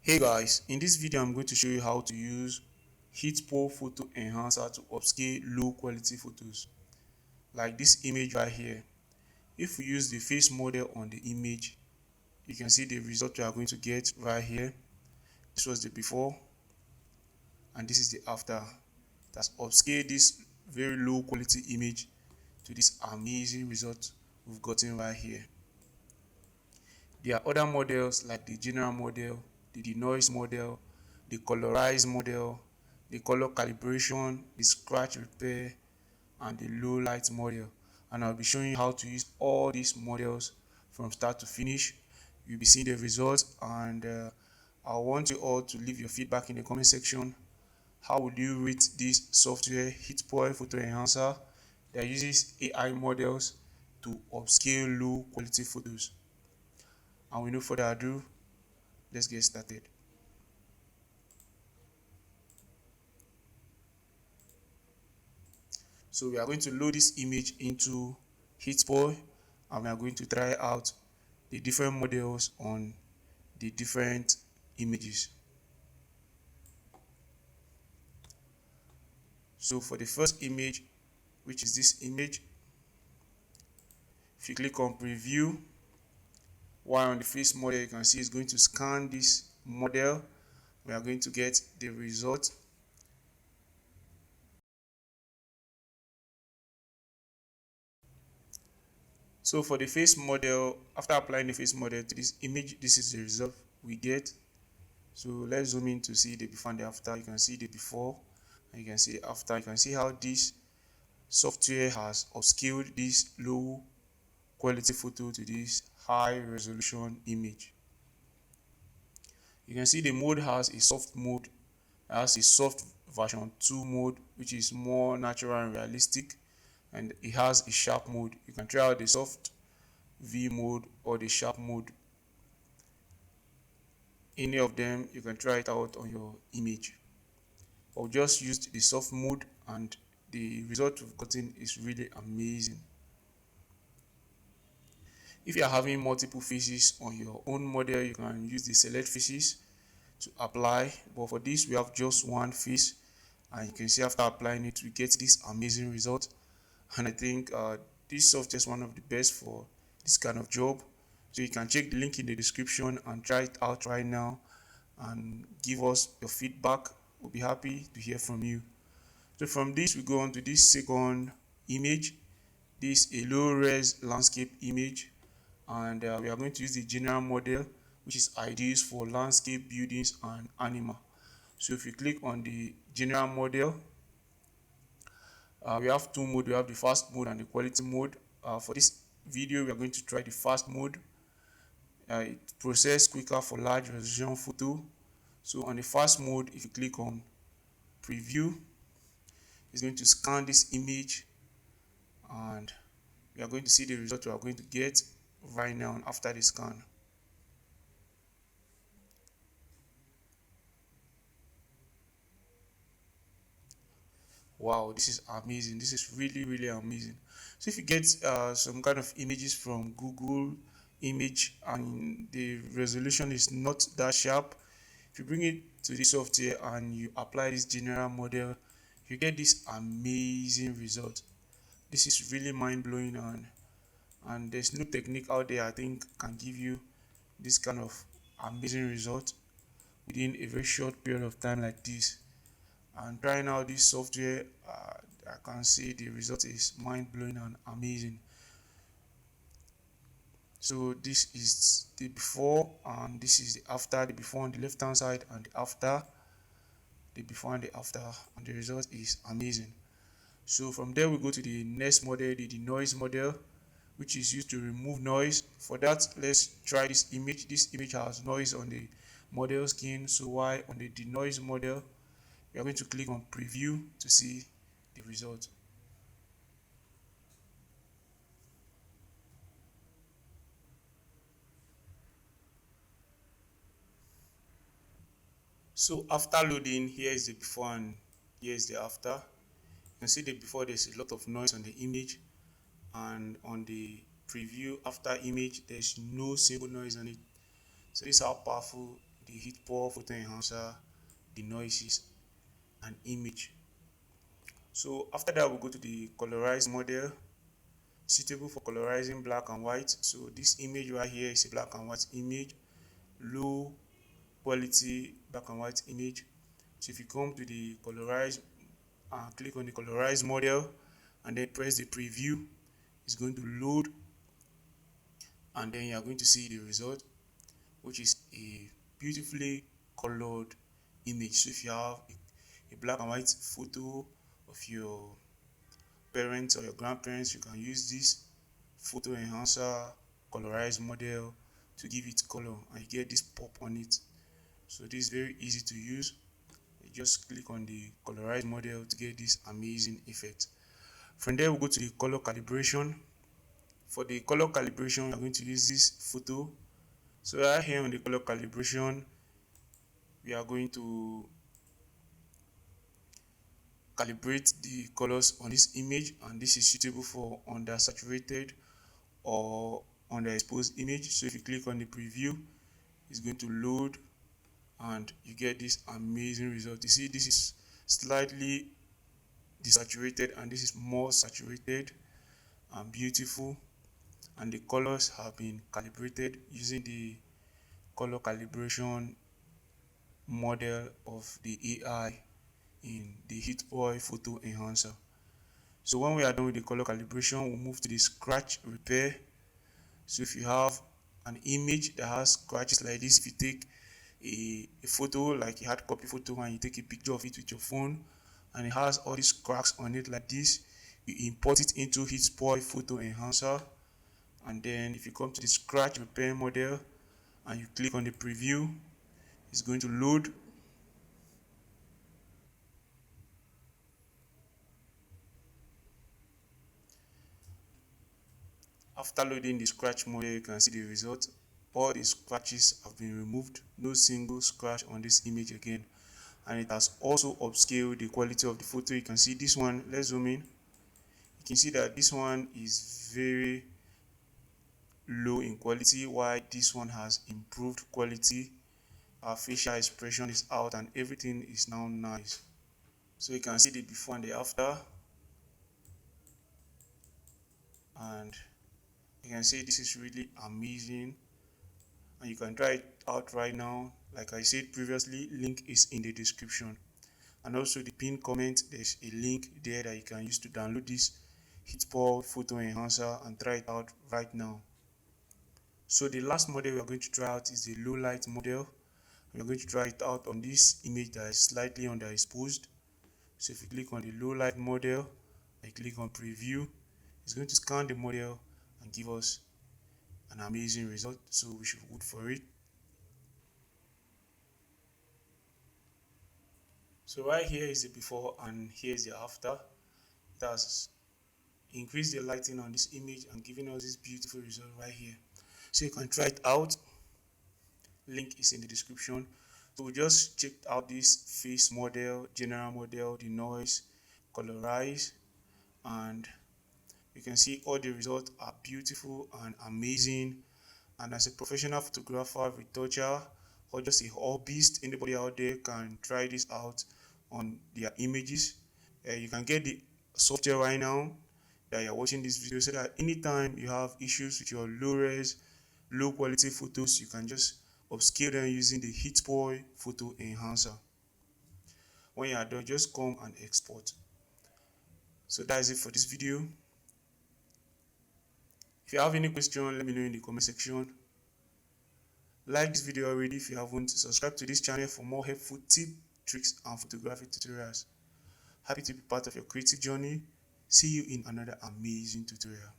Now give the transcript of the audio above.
Hey guys, in this video I'm going to show you how to use HitPaw Photo Enhancer to upscale low quality photos like this image right here. If we use the face model on the image, you can see the result we are going to get right here. This was the before and this is the after. That's upscale this very low quality image to this amazing result we've gotten right here. There are other models like the general model, the Denoise model, the Colorize model, the color calibration, the scratch repair, and the low light model. And I'll be showing you how to use all these models from start to finish. You'll be seeing the results, and I want you all to leave your feedback in the comment section. How would you rate this software HitPaw Photo Enhancer that uses AI models to upscale low quality photos? And with no further ado, let's get started. So we are going to load this image into HitPaw and we are going to try out the different models on the different images. So for the first image, which is this image, if you click on preview, while on the face model you can see it's going to scan this model. We are going to get the result. So for the face model, after applying the face model to this image, this is the result we get. So let's zoom in to see the before and the after. You can see the before and you can see the after. You can see how this software has upscaled this low quality photo to this high resolution image. You can see the mode has a soft mode, has a soft version 2 mode, which is more natural and realistic, and it has a sharp mode. You can try out the soft V mode or the sharp mode. Any of them, you can try it out on your image. I've just used the soft mode and the result we've gotten is really amazing. If you are having multiple faces on your own model, you can use the select faces to apply, but for this we have just one face, and you can see after applying it we get this amazing result. And I think this software is one of the best for this kind of job. So you can check the link in the description and try it out right now and give us your feedback. We'll be happy to hear from you. So from this we go on to this second image. This is a low res landscape image, and we are going to use the general model, which is ideal for landscape, buildings and animal. So if you click on the general model, we have two modes. We have the fast mode and the quality mode. For this video we are going to try the fast mode. It processes quicker for large resolution photo. So on the fast mode, if you click on preview, it's going to scan this image and we are going to see the result we are going to get right now after the scan. Wow, this is amazing. This is really amazing. So if you get some kind of images from Google image and the resolution is not that sharp, if you bring it to this software and you apply this general model, you get this amazing result. This is really mind-blowing, and there's no technique out there I think can give you this kind of amazing result within a very short period of time like this. And trying out this software, I can see the result is mind-blowing and amazing. So this is the before and this is the after. The before on the left hand side and the after, the before and the after, and the result is amazing. So from there we go to the next model, the Denoise model, which is used to remove noise. For that, let's try this image. This image has noise on the model skin, so why on the Denoise model we are going to click on preview to see the result. So after loading, here is the before and here is the after. You can see the before, there's a lot of noise on the image, and on the preview after image there's no single noise on it. So this is how powerful the HitPaw Photo Enhancer, the noises, and image. So after that, we'll go to the Colorize model, suitable for colorizing black and white. So this image right here is a black and white image, low quality black and white image. So if you come to the Colorize and click on the Colorize model and then press the preview, it's going to load, and then you are going to see the result, which is a beautifully colored image. So if you have a black and white photo of your parents or your grandparents, you can use this photo enhancer colorized model to give it color, and you get this pop on it. So this is very easy to use. You just click on the colorized model to get this amazing effect. From there, we'll go to the color calibration. For the color calibration, we're going to use this photo. So right here on the color calibration, we are going to calibrate the colors on this image, and this is suitable for undersaturated or underexposed image. So if you click on the preview, it's going to load and you get this amazing result. You see, this is slightly desaturated and this is more saturated and beautiful, and the colors have been calibrated using the color calibration model of the AI in the HitPaw Photo Enhancer. So when we are done with the color calibration, we'll move to the scratch repair. So if you have an image that has scratches like this, if you take a photo, like a hard copy photo, and you take a picture of it with your phone and it has all these cracks on it like this, you import it into HitPaw Photo Enhancer, and then if you come to the scratch repair model and you click on the preview, it's going to load. After loading the scratch model, you can see the result. All the scratches have been removed, no single scratch on this image again, and it has also upscaled the quality of the photo. You can see this one, let's zoom in. You can see that this one is very low in quality, while this one has improved quality. Our facial expression is out and everything is now nice. So you can see the before and the after, and you can see this is really amazing, and you can try it out right now. Like I said previously, link is in the description, and also the pinned comment, there's a link there that you can use to download this HitPaw Photo Enhancer and try it out right now. So the last model we are going to try out is the low light model. We are going to try it out on this image that is slightly underexposed. So if you click on the low light model and click on preview, it's going to scan the model and give us an amazing result. So we should wait for it. So right here is the before and here is the after. It has increased the lighting on this image and giving us this beautiful result right here. So you can try it out. Link is in the description. So we just checked out this face model, general model, Denoise, Colorize, and you can see all the results are beautiful and amazing. And as a professional photographer, retoucher, or just a hobbyist, anybody out there can try this out on their images. You can get the software right now that you're watching this video, so that anytime you have issues with your low quality photos, you can just upscale them using the HitPaw Photo Enhancer. When you are done, just come and export. So that is it for this video. If you have any question, let me know in the comment section. Like this video already if you haven't. Subscribe to this channel for more helpful tips, tricks, and photography tutorials. Happy to be part of your creative journey. See you in another amazing tutorial.